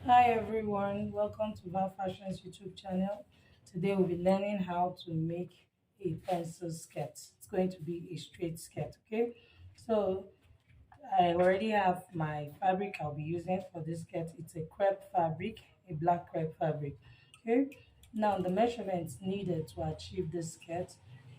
Hi everyone, welcome to Val Fashion's YouTube channel. Today we'll be learning how to make a pencil skirt. It's going to be a straight skirt, okay? So I already have my fabric I'll be using for this skirt. It's a crepe fabric, a black crepe fabric, okay? Now the measurements needed to achieve this skirt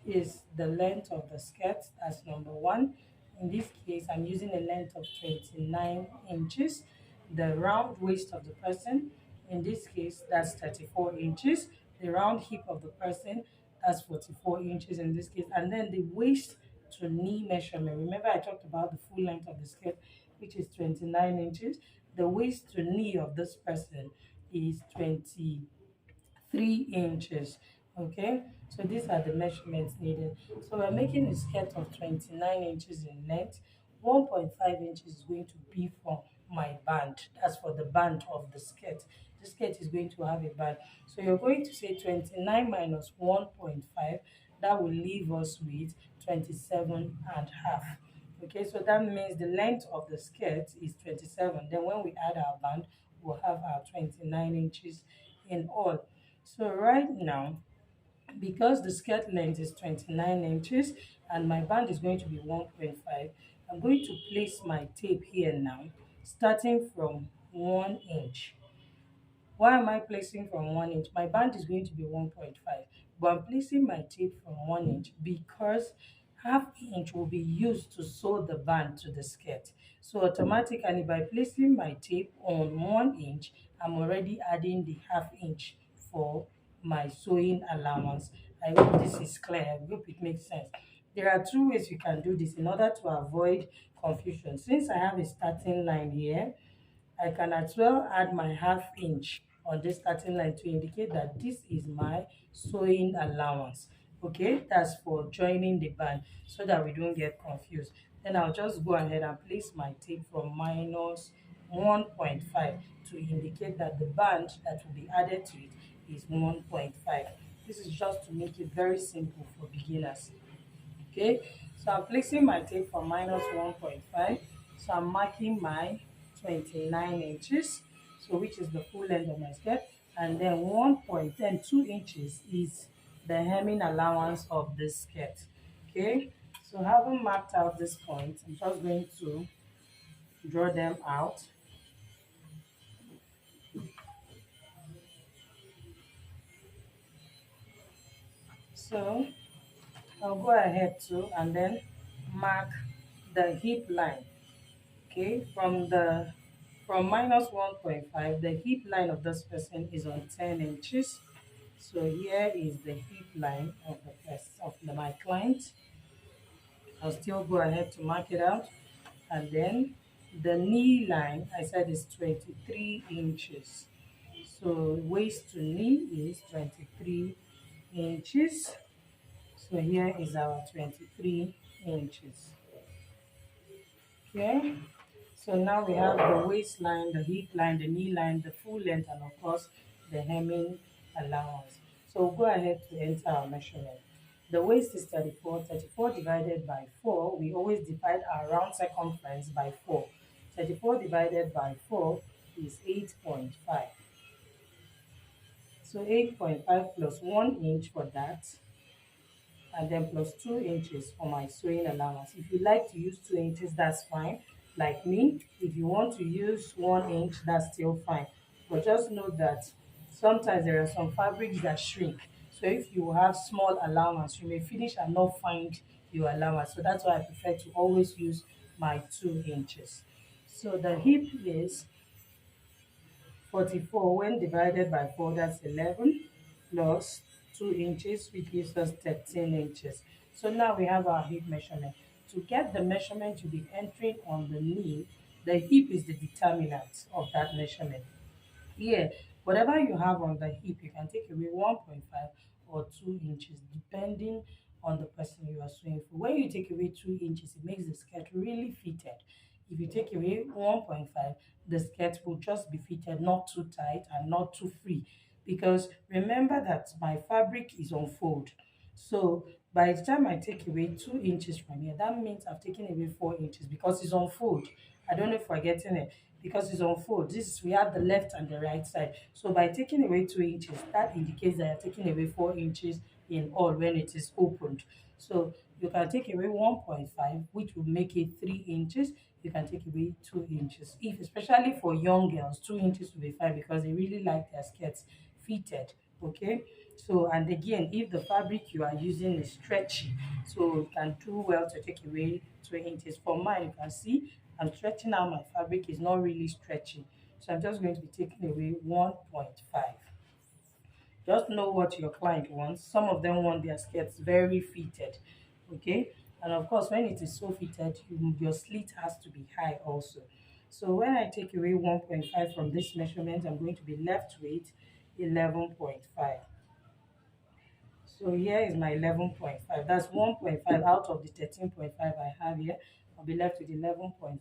is the length of the skirt, that's number one. In this case, I'm using a length of 29 inches. The round waist of the person, in this case, that's 34 inches. The round hip of the person, that's 44 inches in this case. And then the waist to knee measurement. Remember, I talked about the full length of the skirt, which is 29 inches. The waist to knee of this person is 23 inches. Okay, so these are the measurements needed. So we're making a skirt of 29 inches in length. 1.5 inches is going to be for my band. That's for the band of the skirt. The skirt is going to have a band. So you're going to say 29 minus 1.5. That will leave us with 27 and half. Okay, so that means the length of the skirt is 27. Then when we add our band, we'll have our 29 inches in all. So right now, because the skirt length is 29 inches and my band is going to be 1.5, I'm going to place my tape here now, starting from 1 inch. Why am I placing from 1 inch? My band is going to be 1.5, but I'm placing my tape from 1 inch because half inch will be used to sew the band to the skirt. So automatically by placing my tape on 1 inch, I'm already adding the half inch for my sewing allowance. I hope this is clear. I hope it makes sense. There are two ways you can do this in order to avoid confusion. Since I have a starting line here, I can as well add my half inch on this starting line to indicate that this is my sewing allowance. Okay, that's for joining the band so that we don't get confused. Then I'll just go ahead and place my tape from minus 1.5 to indicate that the band that will be added to it is 1.5. This is just to make it very simple for beginners. Okay, so I'm placing my tape from minus 1.5. So I'm marking my 29 inches, so which is the full length of my skirt, and then 1.2 inches is the hemming allowance of this skirt. Okay, so having marked out this point, I'm just going to draw them out. So I'll go ahead to and then mark the hip line. Okay, from minus 1.5, the hip line of this person is on 10 inches. So here is the hip line of my client. I'll still go ahead to mark it out. And then the knee line, I said, is 23 inches. So waist to knee is 23 inches. So here is our 23 inches. Okay. So now we have the waistline, the hip line, the knee line, the full length, and of course the hemming allowance. So we'll go ahead to enter our measurement. The waist is 34. 34 divided by 4, we always divide our round circumference by 4. 34 divided by 4 is 8.5. So 8.5 plus 1 inch for that, and then plus 2 inches for my sewing allowance. If you like to use 2 inches, that's fine. Like me, if you want to use 1 inch, that's still fine. But just know that sometimes there are some fabrics that shrink. So if you have small allowance, you may finish and not find your allowance. So that's why I prefer to always use my 2 inches. So the hip is 44. When divided by 4, that's 11 plus 2 inches, which gives us 13 inches. So now we have our hip measurement. To get the measurement to be entering on the knee, the hip is the determinant of that measurement. Here, whatever you have on the hip, you can take away 1.5 or 2 inches, depending on the person you are sewing for. When you take away 2 inches, it makes the skirt really fitted. If you take away 1.5, the skirt will just be fitted, not too tight and not too free. Because remember that my fabric is on fold. So by the time I take away 2 inches from here, that means I've taken away 4 inches because it's on fold. I don't know if we're getting it. because it's on fold. We have the left and the right side. So by taking away 2 inches, that indicates that you're taking away 4 inches in all when it is opened. So you can take away 1.5, which will make it 3 inches. You can take away 2 inches. If especially for young girls, 2 inches will be fine because they really like their skirts fitted. Okay. So and again, if the fabric you are using is stretchy, so you can do well to take away 2 inches. For mine, you can see I'm stretching out my fabric is not really stretching. So I'm just going to be taking away 1.5. Just know what your client wants. Some of them want their skirts very fitted, okay? And of course, when it is so fitted, your slit has to be high also. So when I take away 1.5 from this measurement, I'm going to be left with 11.5. So here is my 11.5. That's 1.5 out of the 13.5 I have here. I'll be left with 11.5.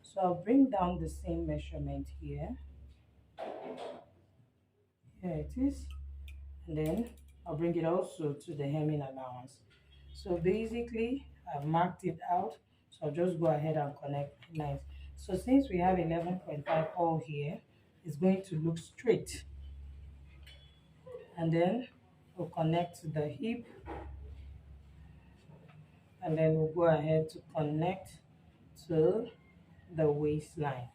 So I'll bring down the same measurement here. Here it is. And then I'll bring it also to the hemming allowance. So basically, I've marked it out. So I'll just go ahead and connect my lines. So since we have 11.5 all here, it's going to look straight. And then we'll connect to the hip. And then we'll go ahead to connect to the waistline.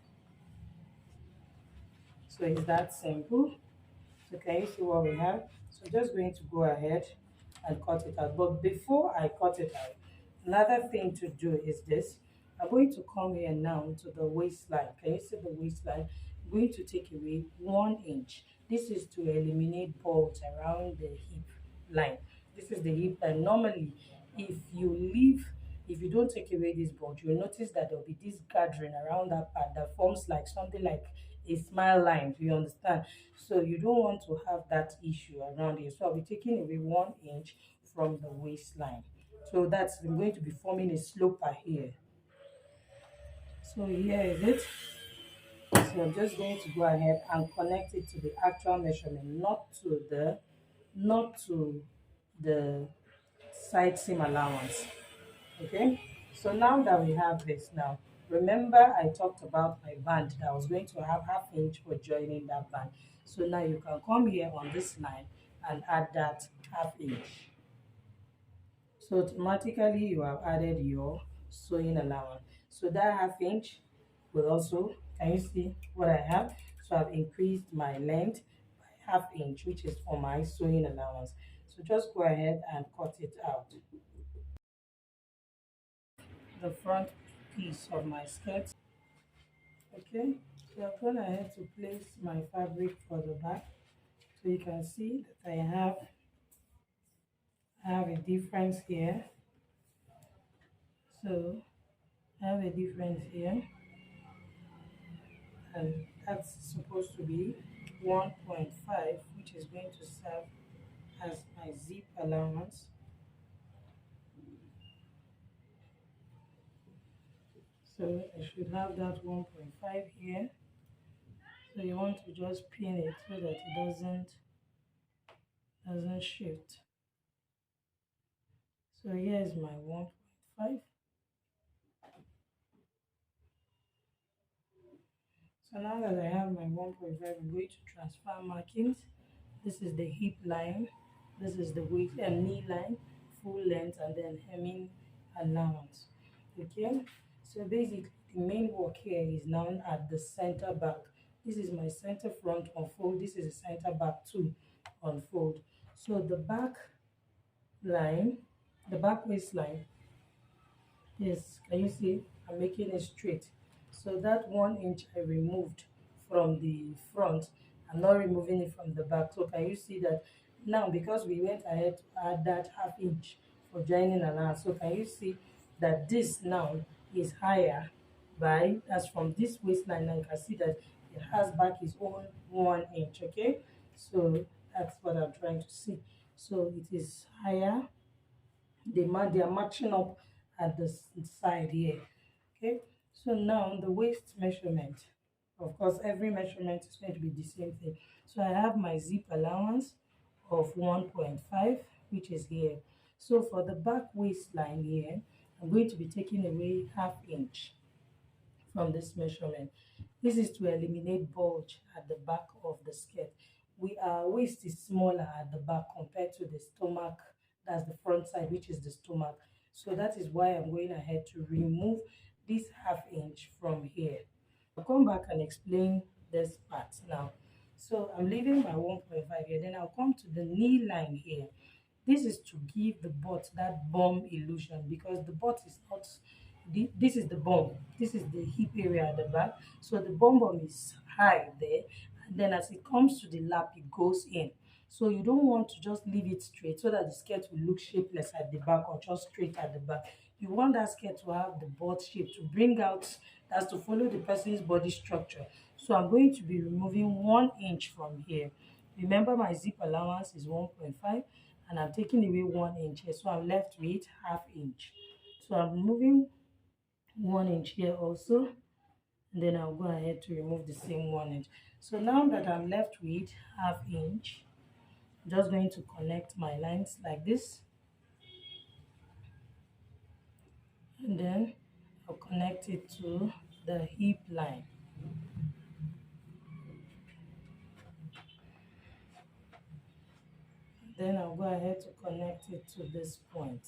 So it's that simple. So can you see what we have? So just going to go ahead and cut it out. But before I cut it out, another thing to do is this. I'm going to come here now to the waistline. Can you see the waistline? I'm going to take away 1 inch. This is to eliminate bulge around the hip line. This is the hip line. Normally, if you don't take away this bulge, you'll notice that there'll be this gathering around that part that forms like something like a smile line. Do you understand? So you don't want to have that issue around here. So I'll be taking away 1 inch from the waistline. So that's I'm going to be forming a sloper here. So here is it. So I'm just going to go ahead and connect it to the actual measurement, not to the side seam allowance. Okay, so now that we have this now, remember I talked about my band that I was going to have half inch for joining that band. So now you can come here on this line and add that half inch. So automatically you have added your sewing allowance. So that half inch will also, can you see what I have? So I've increased my length by half inch, which is for my sewing allowance. So just go ahead and cut it out. The front piece of my skirt. Okay, so I've gone ahead to place my fabric for the back. So you can see that I have a difference here. So I have a difference here, and that's supposed to be 1.5, which is going to serve as my zip allowance. So I should have that 1.5 here. So you want to just pin it so that it doesn't shift. So here is my 1.5. So now that I have my 1.5, I'm going to transfer markings. This is the hip line, this is the waist and knee line, full length, and then hemming allowance. Okay, so basically the main work here is now at the center back. This is my center front unfold, this is the center back too unfold. So the back line, the back waistline, yes, can you see I'm making it straight? So that 1 inch I removed from the front, I'm not removing it from the back. So can you see that now, because we went ahead to add that half inch for joining allowance, so can you see that this now is higher by, as from this waistline, now you can see that it has back its own 1 inch. Okay, so that's what I'm trying to see. So it is higher, they are matching up at the side here. Okay, so now the waist measurement, of course every measurement is going to be the same thing. So I have my zip allowance of 1.5, which is here. So for the back waistline here, I'm going to be taking away half inch from this measurement. This is to eliminate bulge at the back of the skirt. Our waist is smaller at the back compared to the stomach, that's the front side, which is the stomach. So that is why I'm going ahead to remove this half inch from here. I'll come back and explain this part now. So I'm leaving my 1.5 here, then I'll come to the knee line here. This is to give the butt that bum illusion, because the butt is not, this is the bum, this is the hip area at the back. So the bum is high there, and then as it comes to the lap, it goes in. So you don't want to just leave it straight so that the skirt will look shapeless at the back or just straight at the back. You want that skirt to have the butt shape, to bring out, that's to follow the person's body structure. So I'm going to be removing 1 inch from here. Remember, my zip allowance is 1.5, and I'm taking away 1 inch here, so I'm left with half inch. So I'm removing 1 inch here also, and then I'll go ahead to remove the same 1 inch. So now that I'm left with half inch, I'm just going to connect my lines like this, and then I'll connect it to the hip line. Then I'll go ahead to connect it to this point.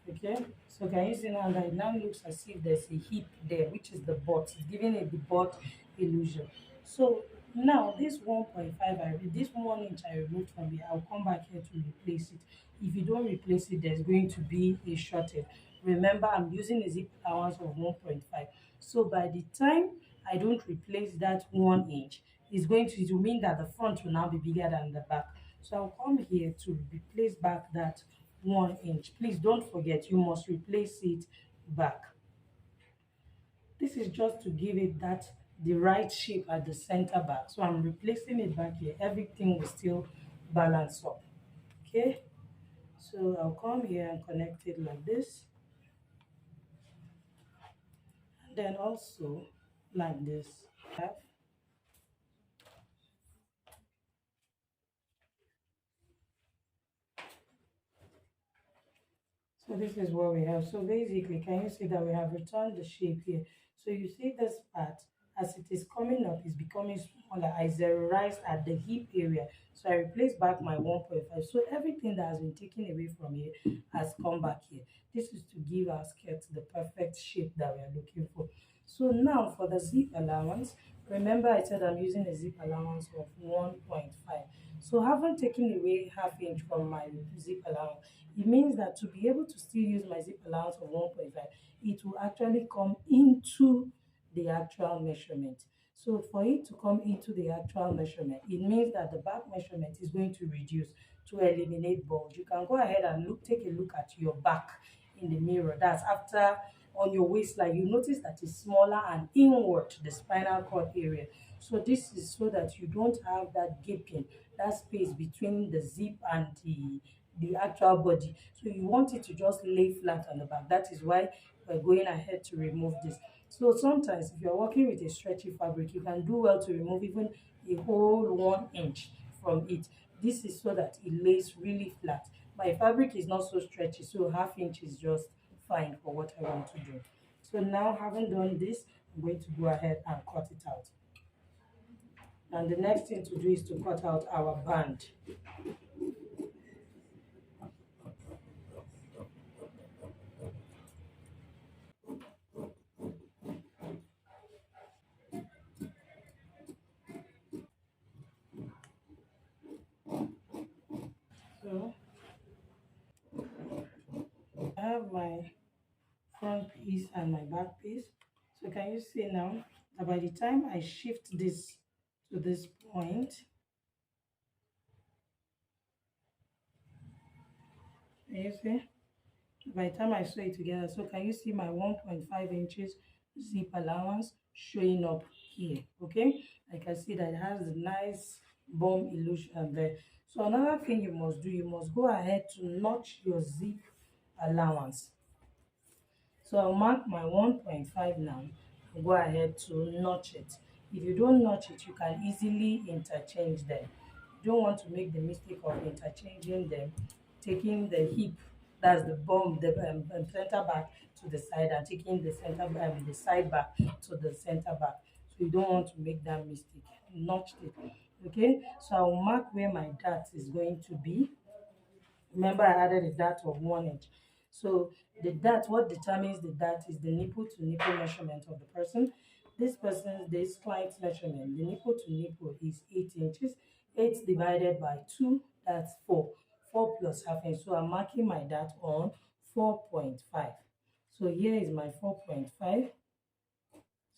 Okay, so can you see now that it now looks as if there's a hip there, which is the butt. It's giving it the butt illusion. So now this 1.5, this 1 inch I removed from here, I'll come back here to replace it. If you don't replace it, there's going to be a shortage. Remember, I'm using a zip allowance of 1.5. So by the time I don't replace that 1 inch, it will mean that the front will now be bigger than the back. So I'll come here to replace back that 1 inch. Please don't forget, you must replace it back. This is just to give it the right shape at the center back. So I'm replacing it back here. Everything will still balance up. Okay, so I'll come here and connect it like this, and then also like this. So this is what we have. So basically, can you see that we have returned the shape here? So you see this part, as it is coming up, is becoming smaller. I zeroized at the hip area. So I replaced back my 1.5. So everything that has been taken away from here has come back here. This is to give our skirt the perfect shape that we are looking for. So now for the zip allowance, remember I said I'm using a zip allowance of 1.5. So having taken away half inch from my zip allowance, it means that to be able to still use my zip allowance of 1.5, it will actually come into the actual measurement. So for it to come into the actual measurement, it means that the back measurement is going to reduce to eliminate bulge. You can go ahead and take a look at your back in the mirror. That's after on your waistline, you notice that it's smaller and inward, the spinal cord area. So this is so that you don't have that gaping, that space between the zip and the actual body. So you want it to just lay flat on the back. That is why we're going ahead to remove this. So sometimes if you're working with a stretchy fabric, you can do well to remove even a whole 1 inch from it. This is so that it lays really flat. My fabric is not so stretchy, so half inch is just fine for what I want to do. So now, having done this, I'm going to go ahead and cut it out. And the next thing to do is to cut out our band. So I have my front piece and my back piece. So can you see now that by the time I shift this to this point, can you see? By the time I sew it together, so can you see my 1.5 inches zip allowance showing up here? Okay, I can see that it has a nice bum illusion there. So another thing you must do, you must go ahead to notch your zip allowance. So I'll mark my 1.5 now and go ahead to notch it. If you don't notch it, you can easily interchange them. You don't want to make the mistake of interchanging them, taking the hip That's the bum, the center back to the side, and taking the the side back to the center back. So you don't want to make that mistake. Notch it. Okay, so I'll mark where my dart is going to be. Remember, I added a dart of 1 inch. So the dart, what determines the dart is the nipple to nipple measurement of the person. This client's measurement, the nipple to nipple is 8 inches. 8 divided by 2, that's 4. 4 plus half inch. So I'm marking my dart on 4.5. So here is my 4.5.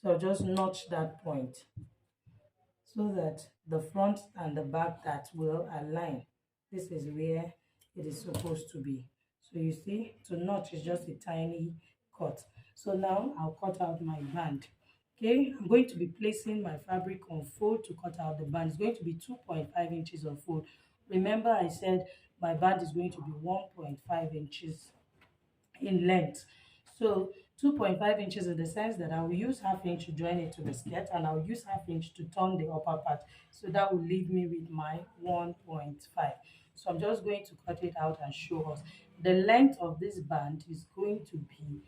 So I'll just notch that point so that the front and the back dart will align. This is where it is supposed to be. So you see, to notch is just a tiny cut. So now I'll cut out my band. Okay, I'm going to be placing my fabric on fold to cut out the band. It's going to be 2.5 inches of fold. Remember, I said my band is going to be 1.5 inches in length. So 2.5 inches in the sense that I will use half inch to join it to the skirt, and I'll use half inch to turn the upper part. So that will leave me with my 1.5. So I'm just going to cut it out and show us. The length of this band is going to be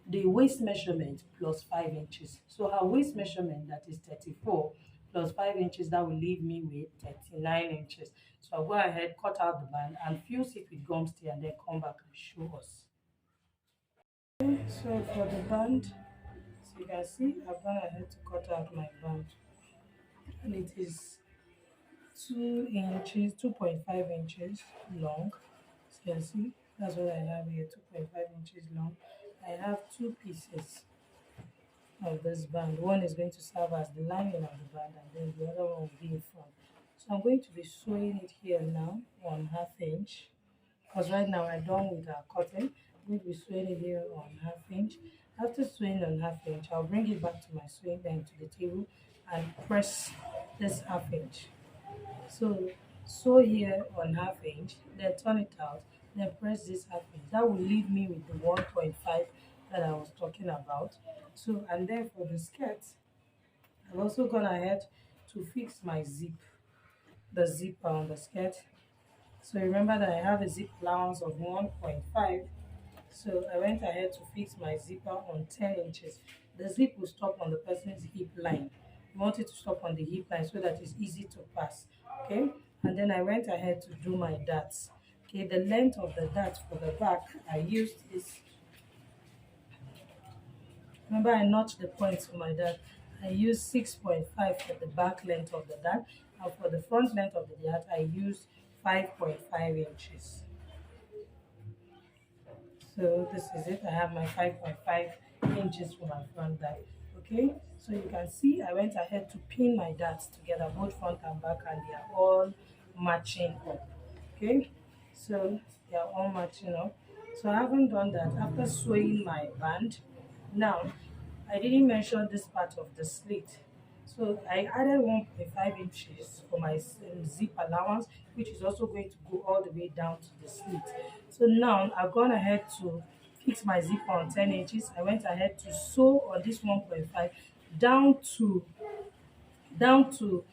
the waist measurement plus 5 inches. So her waist measurement, that is 34, plus 5 inches, that will leave me with 39 inches. So I'll go ahead, cut out the band and fuse it with gum stay, and then come back and show us. So for the band, so you can see I've gone ahead to cut out my band, and it is 2 inches, 2.5 inches long. So you can see that's what I have here, 2.5 inches long. I have two pieces of this band. One is going to serve as the lining of the band, and then the other one will be in front. So I'm going to be sewing it here now on half inch, because right now I'm done with our cutting. I'm going to be sewing it here on half inch. After sewing on half inch, I'll bring it back to my sewing bench to the table and press this half inch. So sew here on half inch, then turn it out, then press this half inch. That will leave me with the 1.5 that I was talking about. So, and then for the skirt, I've also gone ahead to fix my zip, the zipper on the skirt. So remember that I have a zip allowance of 1.5. So I went ahead to fix my zipper on 10 inches. The zip will stop on the person's hip line. You want it to stop on the hip line so that it's easy to pass. Okay, and then I went ahead to do my darts. Okay, the length of the dart for the back, I used this. Remember, I notched the points for my dart. I used 6.5 for the back length of the dart, and for the front length of the dart, I used 5.5 inches. So this is it. I have my 5.5 inches for my front dart. Okay, so you can see I went ahead to pin my darts together, both front and back, and they are all matching up. Okay, so they are all matching up. So I haven't done that. After sewing my band, now I didn't mention this part of the slit. So I added 1.5 inches for my zip allowance, which is also going to go all the way down to the slit. So now I've gone ahead to fix my zip on 10 inches. I went ahead to sew on this 1.5 down to down to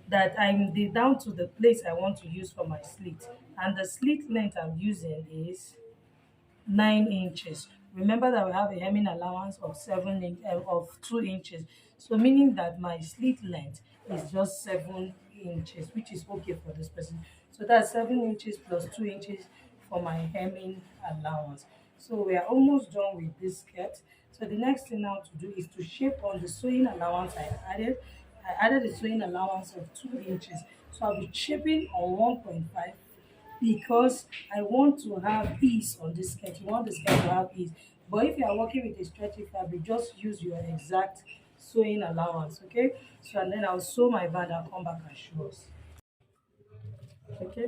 down to the place I want to use for my slit. And the slit length I'm using is 9 inches. Remember that we have a hemming allowance of 2 inches. So meaning that my slit length is just 7 inches, which is okay for this person. So that's 7 inches plus 2 inches for my hemming allowance. So we are almost done with this skirt. So the next thing now to do is to shape on the sewing allowance I added. I added a sewing allowance of 2 inches. So I'll be shaping on 1.5 because I want to have ease on this skirt. You want the skirt to have ease. But if you are working with a stretchy fabric, just use your exact sewing allowance, okay? So and then I'll sew my band and come back and show us. Okay.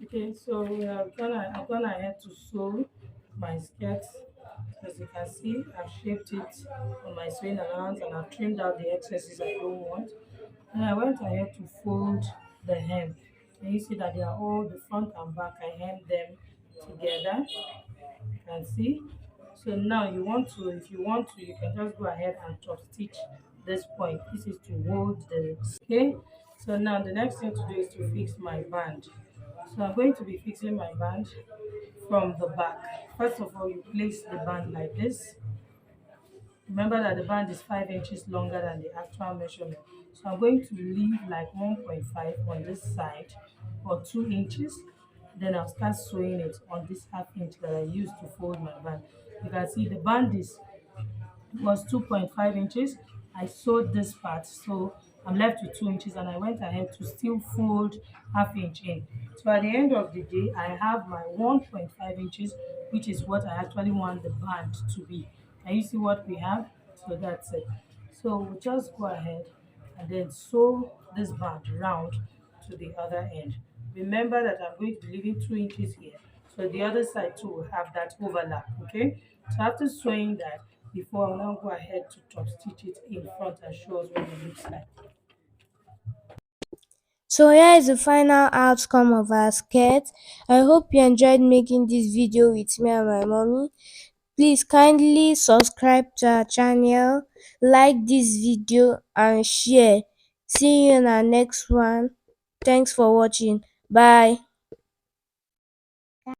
Okay, so I've gone ahead to sew my skirt. As you can see, I've shaped it on my sewing allowance and I've trimmed out the excesses I don't want. And I went ahead to fold the hem. And you see that they are all the front and back. I hem them together. You can see. So now you want to, if you want to, you can just go ahead and top stitch this point. This is to hold the, okay. So now the next thing to do is to fix my band. So I'm going to be fixing my band from the back. First of all, you place the band like this. Remember that the band is 5 inches longer than the actual measurement. So I'm going to leave like 1.5 on this side or 2 inches. Then I'll start sewing it on this half inch that I used to fold my band. You can see the band was 2.5 inches. I sewed this part, so I'm left with 2 inches, and I went ahead to still fold half inch in. So at the end of the day, I have my 1.5 inches, which is what I actually want the band to be. Can you see what we have? So that's it. So we'll just go ahead and then sew this band round to the other end. Remember that I'm going to be leaving 2 inches here, so the other side too will have that overlap. Okay, so after sewing that, before I'll now go ahead to top stitch it in front and show us what it looks like. So here is the final outcome of our skirt. I hope you enjoyed making this video with me and my mommy. Please kindly subscribe to our channel, like this video and share. See you in our next one. Thanks for watching. Bye.